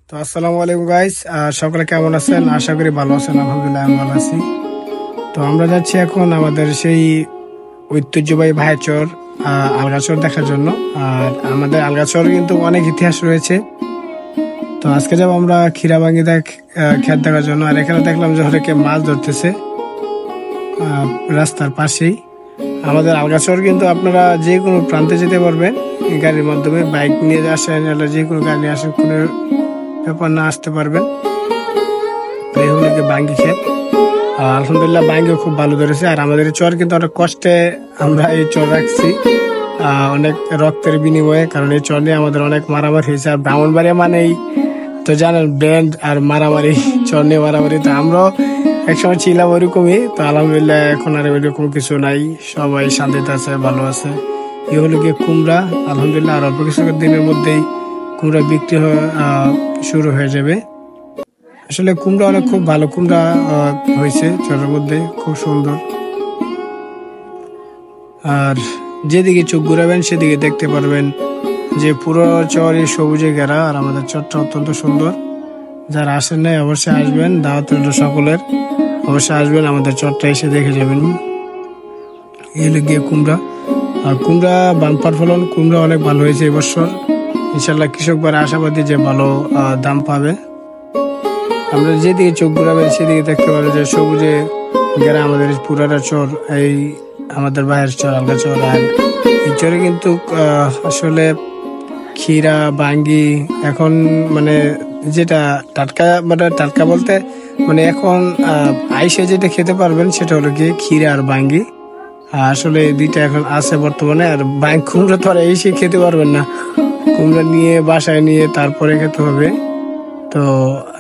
তো আসসালামু আলাইকুম গাইস, সকলে কেমন আছেন? আশা করি ভালো আছেন। আলহামদুলিল্লাহ আমি ভালো আছি। তো আমরা যাচ্ছি এখন আমাদের সেই ঐতিহ্যবাহী ভাইচর আলগাচর দেখার জন্য। আর আমাদের আলগাচর কিন্তু অনেক ইতিহাস রয়েছে। তো আজকে যাব আমরা ক্ষীরাবাঙ্গি ক্ষেত দেখার জন্য। আর এখানে দেখলাম যে অনেকে মাছ ধরতেছে রাস্তার পাশেই। আমাদের আলগাচর কিন্তু আপনারা যে কোনো প্রান্তে যেতে পারবেন এই গাড়ির মাধ্যমে। বাইক নিয়ে আসেন, যে কোনো গাড়ি নিয়ে আসেন, কোনো ব্যাপার না, আসতে পারবেন। এই হলো বাঙ্গি ক্ষেত। আলহামদুলিল্লাহ বাঙ্গিও খুব ভালো ধরেছে। আর আমাদের চর কিন্তু অনেক কষ্টে আমরা এই চর রাখছি, অনেক রক্তের বিনিময়ে, কারণ এই চর নিয়ে আমাদের অনেক মারামারি হয়েছে। আর ব্রাহ্মণবাড়িয়া মানেই তো জানেন ব্যান্ড আর মারামারি, চর নিয়ে মারামারি। তো আমরাও একসময় ছিলাম ওইরকমই। তো আলহামদুলিল্লাহ এখন আর ওইরকম কিছু নাই, সবাই শান্তিতে আছে, ভালো আছে। এই হলো গিয়ে কুমড়া। আলহামদুলিল্লাহ আর অল্প কিছু দিনের মধ্যেই কুমড়া বিক্রি শুরু হয়ে যাবে। আসলে কুমড়া অনেক খুব ভালো কুমড়া হয়েছে চরের মধ্যে, খুব সুন্দর। আর যেদিকে চোখ ঘুরাবেন সেদিকে দেখতে পারবেন যে পুরো চরই সবুজে ঘেরা। আর আমাদের চরটা অত্যন্ত সুন্দর। যারা আসেন নাই অবশ্যই আসবেন, দাওয়াত রইল সকলের, অবশ্যই আসবেন, আমাদের চরটা এসে দেখে যাবেন। এই গিয়ে কুমড়া। আর কুমড়া বাম্পার ফলন, কুমড়া অনেক ভালো হয়েছে এবছর। ইনশাল্লাহ কৃষক ভাইরা আশাবাদী যে ভালো দাম পাবে। আমরা যেদিকে চোখ ঘুরাবেন সেদিকে দেখতে পাবেন যে সবুজে ঘেরা আমাদের পুরাটা চর, এই আমাদের বাইরের চর আলগাচর। আর এই চরে কিন্তু আসলে ক্ষীরা বাঙ্গি এখন মানে যেটা টাটকা, মানে টাটকা বলতে মানে এখন আইসে যেটা খেতে পারবেন সেটা হলো গিয়ে ক্ষীরা আর বাঙ্গি। আসলে এই দুইটা এখন আছে বর্তমানে। আর কুমড়া তো আর এসে খেতে পারবেন না, কুমড়া নিয়ে বাসায় নিয়ে তারপরে খেতে হবে। তো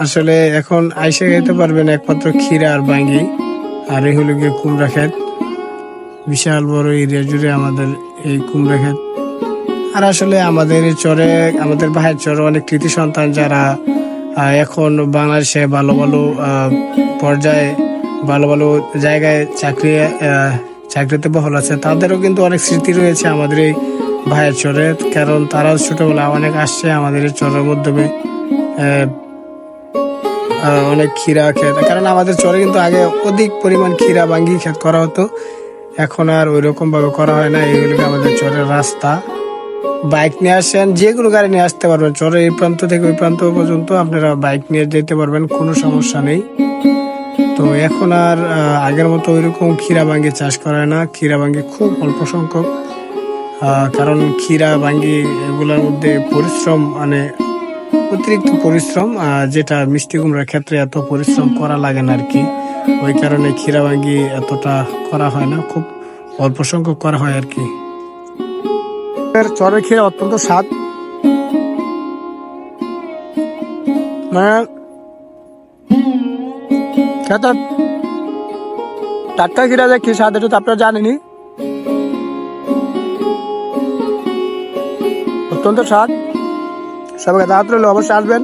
আসলে এখন আইসে খেতে পারবেন একমাত্র ক্ষীরা আর বাঙ্গি। আর এই হলো গিয়ে কুমড়া ক্ষেত, বিশাল বড় এরিয়া জুড়ে আমাদের এই কুমড়া ক্ষেত। আর আসলে আমাদের এই চরে, আমাদের ভাইয়ের চরে অনেক কৃতি সন্তান যারা এখন বাংলাদেশে ভালো ভালো পর্যায়ে, ভালো ভালো জায়গায় চাকরিতে বহাল আছে, তাদেরও কিন্তু অনেক স্মৃতি রয়েছে আমাদের এই ভাইয়ের চরে। কারণ তারা ছোটবেলা অনেক আসছে আমাদের এই চরের মাধ্যমে অনেক ক্ষীরা ক্ষেত। কারণ আমাদের চরে কিন্তু আগে অধিক পরিমাণ ক্ষীরা বাঙ্গি ক্ষেত করা হতো, এখন আর ওই রকম ভাবে করা হয় না। এইগুলোকে আমাদের চরের রাস্তা, বাইক নিয়ে আসেন, যে কোনো গাড়ি নিয়ে আসতে পারবেন। চরের এই প্রান্ত থেকে ওই প্রান্ত পর্যন্ত আপনারা বাইক নিয়ে যেতে পারবেন, কোনো সমস্যা নেই। তো এখন আর আগের মতো ওইরকম ক্ষীরা বাঙ্গি চাষ করা হয় না, ক্ষীরা বাঙ্গি খুব অল্প সংখ্যক। কারণ ক্ষীরা বাঙ্গি এগুলোর মধ্যে পরিশ্রম, মানে অতিরিক্ত পরিশ্রম, যেটা মিষ্টি কুমড়ার ক্ষেত্রে এত পরিশ্রম করা লাগে না আর কি। ওই কারণে ক্ষীরা বাঙ্গি এতটা করা হয় না, খুব অল্প সংখ্যক করা হয় আর কি। চরের ক্ষীরা অত্যন্ত স্বাদ, মানে টাটকা ক্ষীরা যে কি স্বাদ এটা তো আপনারা জানেনি, অত্যন্ত স্বাদ। সবাইকে দাওয়াত রইল, অবশ্যই আসবেন।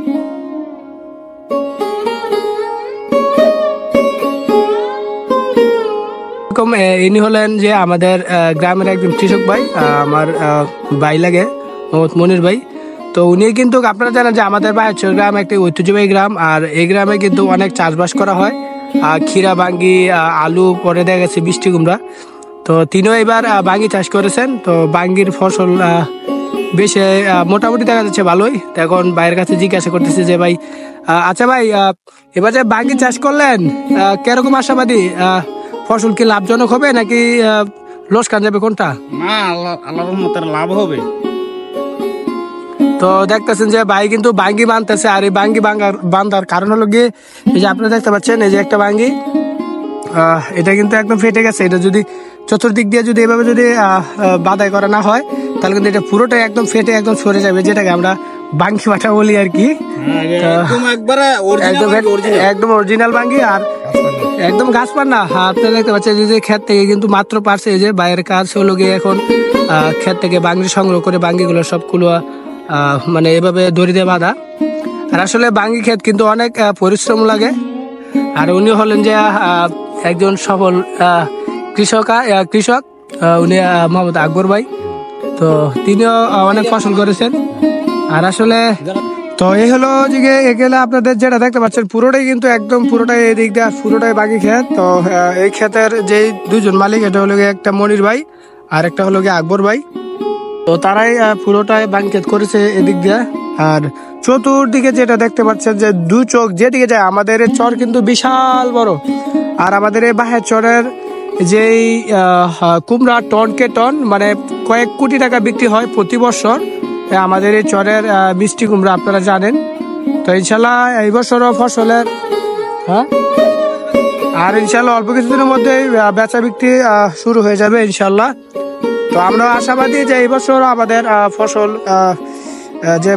ইনি হলেন যে আমাদের গ্রামের একজন কৃষক ভাই, আমার ভাই লাগে, মোহাম্মদ মনির ভাই। তো উনি কিন্তু আপনারা জানেন যে আমাদের ভাইচর গ্রাম একটি ঐতিহ্যবাহী গ্রাম। আর এই গ্রামে কিন্তু অনেক চাষবাস করা হয়, ক্ষীরা বাঙ্গি, আলু, পরে দেখা গেছে মিষ্টি কুমড়া। তো তিনিও এবার বাঙ্গি চাষ করেছেন। তো বাঙ্গির ফসল বেশ মোটামুটি দেখা যাচ্ছে ভালোই। এখন ভাইয়ের কাছে জিজ্ঞাসা করতেছে যে ভাই, আচ্ছা ভাই, এবার যে বাঙ্গি চাষ করলেন কিরকম আশাবাদী? ফসল কি লাভজনক হবে নাকি লোকসান যাবে, কোনটা? না, আল্লাহর রহমতের লাভ হবে। তো দেখতেছেন যে ভাই কিন্তু বাঙ্গি বানতেছে। আর এই বাঙ্গি বান্ধার কারণ হলো গিয়ে এই যে আপনারা দেখতে পাচ্ছেন, এই যে একটা বাঙ্গি, এটা কিন্তু একদম ফেটে গেছে। এটা যদি চতুর্দিক দিয়ে যদি এভাবে যদি বাধাই করা না হয় তাহলে কিন্তু এটা পুরোটাই একদম ফেটে একদম সরে যাবে, যেটাকে আমরা বাঙ্গি বাটা বলি আর কি। একদম অরিজিনাল বাঙ্গি আর একদম গাছ পার না। আপনারা দেখতে পাচ্ছেন যে ক্ষেত থেকে কিন্তু মাত্র পারছে, এই যে বাইরের কাজ হলো গিয়ে এখন ক্ষেত থেকে বাঙ্গি সংগ্রহ করে বাঙ্গিগুলো সবগুলো মানে এভাবে দড়ি দিয়ে বাঁধা। আর আসলে বাঙ্গি ক্ষেত কিন্তু অনেক পরিশ্রম লাগে। আর উনি হলেন যে একজন সফল কৃষক, উনি মোহাম্মদ আকবর ভাই। তো তিনিও অনেক ফসল করেছেন। আর আসলে তো এই হলো যে এগুলো আপনাদের যেটা দেখতে পাচ্ছেন পুরোটাই কিন্তু একদম পুরোটাই এদিক দিয়ে পুরোটাই বাকি ক্ষেত। তো এই ক্ষেতের যে দুজন মালিক এটা হলো গিয়ে একটা মনির ভাই আর একটা হলো গিয়ে আকবর ভাই। তো তারাই পুরোটাই বাকি ক্ষেত করেছে এদিক দিয়ে। আর চতুর্দিকে যেটা দেখতে পাচ্ছেন যে দু চোখ যেদিকে যায় আমাদের এই চর কিন্তু বিশাল বড়। আর আমাদের এই বাহের চরের যেই কুমড়া টনকে টন মানে কয়েক কোটি টাকা বিক্রি হয় প্রতি বছর আমাদের এই চরের মিষ্টি কুমড়া আপনারা জানেন। তো ইনশাল্লাহ এই বছরও ফসলের হ্যাঁ আর ইনশাল্লাহ অল্প কিছুদিনের মধ্যে বেচা বিক্রি শুরু হয়ে যাবে ইনশাল্লাহ। তো আমরা আশাবাদী যে এই বছর আমাদের ফসল যে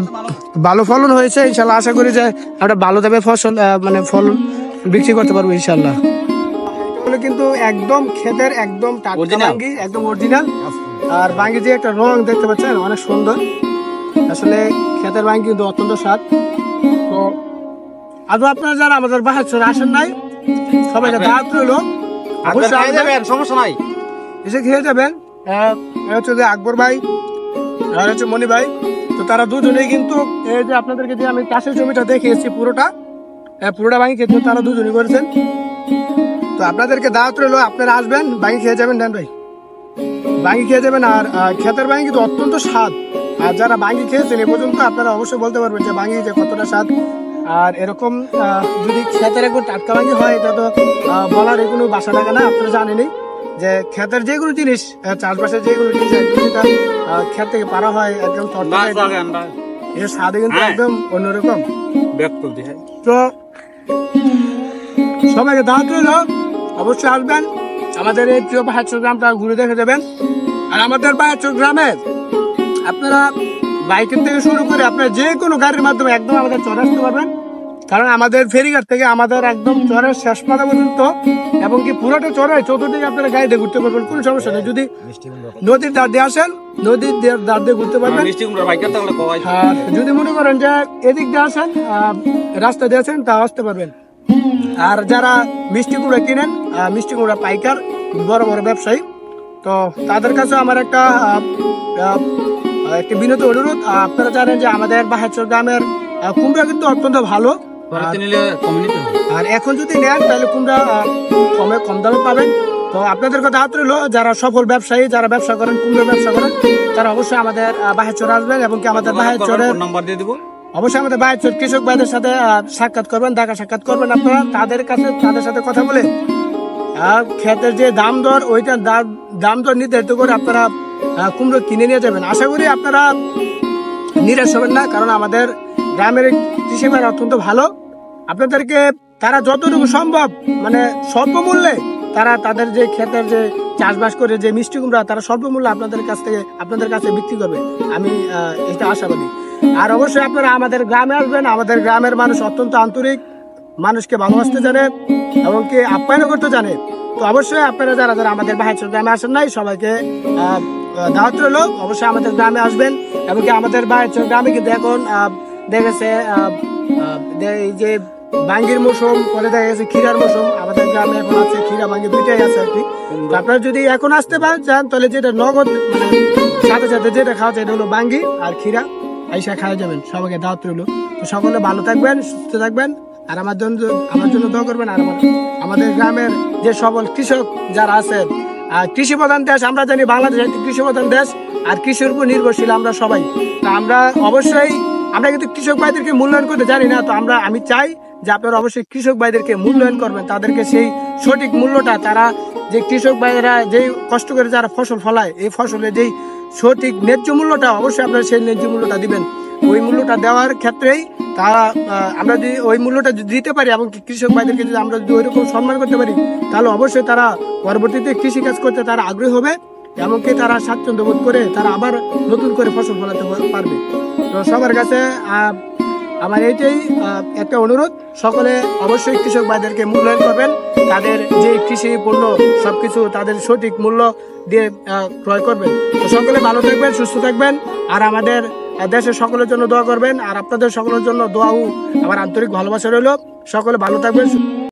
ভালো ফলন হয়েছে ইনশাল্লাহ আশা করি যে আমরা ভালো দামে ফসল মানে ফল বিক্রি করতে পারবো ইনশাল্লাহ। কিন্তু একদম ক্ষেতের একদম টাটকা বাঙ্গি একদম অরিজিনাল। আর বাঙ্গি যে একটা রং দেখতে পাচ্ছেন অনেক সুন্দর, আসলে ক্ষেতের বাঙ্গি কিন্তু অত্যন্ত স্বাদ। তো আদৌ আপনারা যারা আমাদের বাহার চরে আসেন নাই সবাইকে দাওয়াত রইলো, সমস্যা নাই, এসে খেয়ে যাবেন। হচ্ছে যে আকবর ভাই আর হচ্ছে মনি ভাই। তো তারা দুজনেই কিন্তু এই যে আপনাদেরকে যে আমি চাষের জমিটা দেখিয়েছি পুরোটা ভাঙি খেতে তারা দুজনেই করেছেন। তো আপনাদেরকে দাওয়াত রইলো, আপনারা আসবেন বাঙি খেয়ে যাবেন। ডান ভাই বাঙি খেয়ে যাবেন। আর ক্ষেতের বাঙি কিন্তু অত্যন্ত স্বাদ। আর যারা বাঙি খেয়েছেন এ পর্যন্ত আপনারা অবশ্যই বলতে পারবেন যে বাঙি যে কতটা স্বাদ। আর এরকম যদি ক্ষেতের একটু টাটকা বাঙি হয় এটা তো বলার কোনো বাসা থাকে না। আপনারা জানেনই যে ক্ষেতের যে কোনো জিনিস চাষবাসের যে কোনো জিনিস ক্ষেত থেকে পারা হয় একদম এর স্বাদে কিন্তু একদম অন্যরকম। তো সবাইকে দাওয়াত রইলো, অবশ্যই আসবেন আমাদের এই প্রিয় বাহারচর গ্রামটা ঘুরে দেখে যাবেন। আর আমাদের বাহারচর গ্রামে আপনারা বাইকের থেকে শুরু করে আপনারা যে কোনো গাড়ির মাধ্যমে একদম আমাদের চরে আসতে পারবেন। কারণ আমাদের ফেরিঘাট থেকে আমাদের একদম চরের শেষ মাথা পর্যন্ত এবং কি পুরোটা চরে চতুর্দিকে আপনারা গাড়িতে ঘুরতে পারবেন, কোনো সমস্যা নেই। যদি নদীর ধার দিয়ে আসেন নদীর ধার দিয়ে ঘুরতে পারবেন। আর যদি মনে করেন যে এদিক দিয়ে আসেন রাস্তা দিয়ে আসেন তা আসতে পারবেন। আর যারা মিষ্টি কুমড়া কিনেন মিষ্টি কুমড়া পাইকার বড় বড় ব্যবসায়ী, তো তাদের কাছে আমার একটা বিনীত অনুরোধ। আপনারা জানেন যে আমাদের বাহারচর গ্রামের কুমড়া কিন্তু অত্যন্ত ভালো। আর এখন যদি নেন তাহলে কুমড়া কম দামে পাবেন। তো আপনাদের কথা হাত রইলো, যারা সফল ব্যবসায়ী যারা ব্যবসা করেন কুমড়া ব্যবসা করেন তারা অবশ্যই আমাদের বাহারচর আসবেন এবং কি আমাদের বাহারচরের নাম্বার দিয়ে দিব। অবশ্যই আমাদের বাহারচর কৃষক ভাইদের সাথে সাক্ষাৎ করবেন, দেখা সাক্ষাৎ করবেন। আপনারা তাদের সাথে কথা বলে ক্ষেতের যে দাম দর ওইটা দাম দর নির্ধারিত করে আপনারা কুমড়ো কিনে নিয়ে যাবেন। আশা করি আপনারা নিরাশ হবেন না, কারণ আমাদের গ্রামের কৃষি ভাই অত্যন্ত ভালো। আপনাদেরকে তারা যতটুকু সম্ভব মানে স্বল্প মূল্যে তারা তাদের যে ক্ষেতের যে চাষবাস করে যে মিষ্টি কুমড়া তারা স্বল্প মূল্যে আপনাদের কাছে বিক্রি করবে, আমি এটা আশাবাদী। আর অবশ্যই আপনারা আমাদের গ্রামে আসবেন। আমাদের গ্রামের মানুষ অত্যন্ত আন্তরিক, মানুষকে ভালোবাসতে জানে এবং কি আপ্যায়ন করতে জানে। তো অবশ্যই আপনারা যারা আমাদের বাহারচর গ্রামে আসেন নাই সবাইকে দাওয়াত রইলো, অবশ্যই আমাদের গ্রামে আসবেন। এবং কি আমাদের বাহারচর গ্রামে কিন্তু এখন দেখেছে এই যে বাঙ্গির মৌসুম পরে দেখা গেছে ক্ষীরার মৌসুম আমাদের গ্রামে এখন আছে, ক্ষীরা বাঙ্গি দুইটাই আছে আর কি। আপনারা যদি এখন আসতে চান তাহলে যেটা নগদ মানে সাথে সাথে যেটা খাওয়া যায় এটা হলো বাঙ্গি আর ক্ষীরা, আইসা খাওয়া যাবেন। সবাইকে দাওয়াত রইলো। তো সকলে ভালো থাকবেন, সুস্থ থাকবেন আর আমার জন্য দোয়া করবেন। আর আমাদের গ্রামের যে সবল কৃষক যারা আছে, কৃষি প্রধান দেশ আমরা জানি বাংলাদেশ একটি কৃষি প্রধান দেশ আর কৃষির উপর নির্ভরশীল আমরা সবাই। তো আমরা অবশ্যই আমরা কিন্তু কৃষক ভাইদেরকে মূল্যায়ন করতে জানি না। তো আমি চাই যে আপনারা অবশ্যই কৃষক ভাইদেরকে মূল্যায়ন করবেন, তাদেরকে সেই সঠিক মূল্যটা তারা যে কৃষক ভাইরা যেই কষ্ট করে যারা ফসল ফলায় এই ফসলের যেই সঠিক ন্যায্য মূল্যটা অবশ্যই আপনারা সেই ন্যায্য মূল্যটা দিবেন। ওই মূল্যটা দেওয়ার ক্ষেত্রেই তারা আমরা যদি ওই মূল্যটা যদি দিতে পারি এবং কৃষক ভাইদেরকে যদি আমরা যদি ওইরকম সম্মান করতে পারি তাহলে অবশ্যই তারা পরবর্তীতে কৃষিকাজ করতে তারা আগ্রহী হবে। এমনকি তারা স্বাচ্ছন্দ্য বোধ করে তারা আবার নতুন করে ফসল ফলাতে পারবে। তো সবার কাছে আমার এইটাই একটা অনুরোধ, সকলে অবশ্যই কৃষক ভাইদেরকে মূল্যায়ন করবেন, তাদের যে কৃষি পণ্য সবকিছু তাদের সঠিক মূল্য দিয়ে ক্রয় করবেন। তো সকলে ভালো থাকবেন, সুস্থ থাকবেন আর আমাদের দেশের সকলের জন্য দোয়া করবেন। আর আপনাদের সকলের জন্য দোয়া ও আমার আন্তরিক ভালোবাসা রইল। সকলে ভালো থাকবেন।